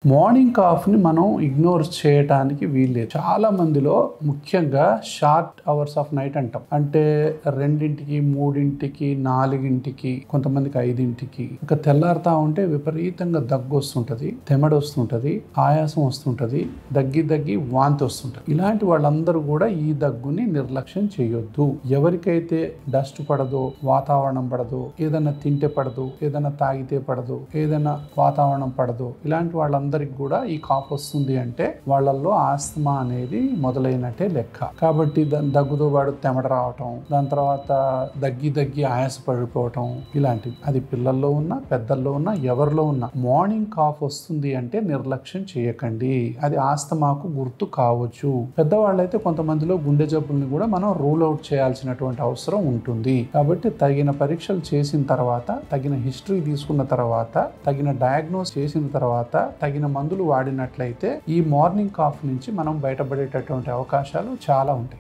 Morning కాఫ్‌ని మనం ignore చేయటానికి వీల్లేదు. చాలా మందిలో ముఖ్యంగా షార్ట్ అవర్స్ ఆఫ్ నైట్ అంటాం. అంటే 2కి, 3కి, 4కి, కొంతమందికి 5కి ఇక తెల్లారుతా ఉంటే విపరీతంగా దగ్గు వస్తుంటది, తెమడ వస్తుంటది, ఆయాసం వస్తుంటది, దగ్గి వాంతి వస్తుంటది. ఇలాంటి వాళ్ళందరూ కూడా ఈ దగ్గుని నిర్లక్ష్యం చేయొద్దు. ఎవరికైతే డస్ట్ పడదో, వాతావరణం పడదో, ఏదైనా తింటే పడదు, ఏదైనా తాగితే పడదు, ఏదైనా వాతావరణం పడదు, ఇలాంటి వాళ్ళందరికీ కూడా ఈ కాఫ్ వస్తుంది అంటే వాళ్ళల్లో ఆస్తమా అనేది మొదలైనట్టే లెక్క. కాబట్టి దగ్గుతో పాటు తెమడ రావటం, దాని తర్వాత దగ్గి ఆయాస పడిపోవటం ఇలాంటివి. అది పిల్లల్లో ఉన్నా, పెద్దల్లో ఉన్నా, ఎవరిలో ఉన్నా మార్నింగ్ కాఫ్ వస్తుంది అంటే నిర్లక్ష్యం చేయకండి. అది ఆస్తమాకు గుర్తు కావచ్చు. పెద్దవాళ్ళైతే కొంతమందిలో గుండె జబ్బుల్ని కూడా మనం రూల్ అవుట్ చేయాల్సినటువంటి అవసరం ఉంటుంది. కాబట్టి తగిన పరీక్షలు చేసిన తర్వాత, తగిన హిస్టరీ తీసుకున్న తర్వాత, తగిన డయాగ్నోస్ చేసిన తర్వాత, తగిన మందులు వాడినట్లయితే ఈ మార్నింగ్ కాఫ్ నుంచి మనం బయటపడేటటువంటి అవకాశాలు చాలా ఉంటాయి.